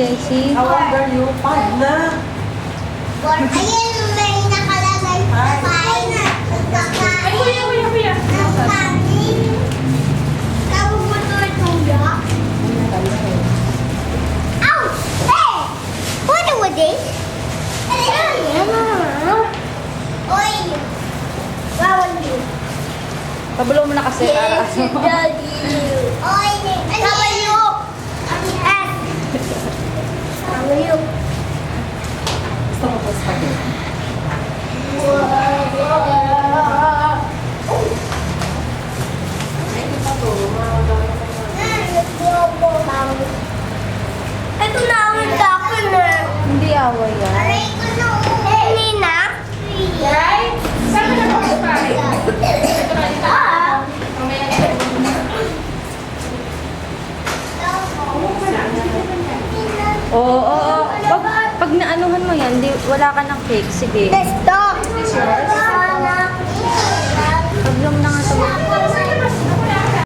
Jessie. I wonder you. Five na. Ayun, may nakalagay sa pain na Ay, kuya. nagkain. Tawag mo ito itong yak. Ow! Hey! What was this? Oy! Bawal yun. Pabulo mo na kasi. Para. Daddy. Oy! Bawal yun. Bawal yun. Gusto mo pa spaghetti? Ito na ang akin eh. Hindi away yan. Aray ko na. Hindi na. Right? Saan ka na po sa bahay? Ito na dito. Mamaya na. Oo, oo, oo. Pag naanuhan mo yan, wala ka ng cake. Sige. Stop. Pag na nga ito.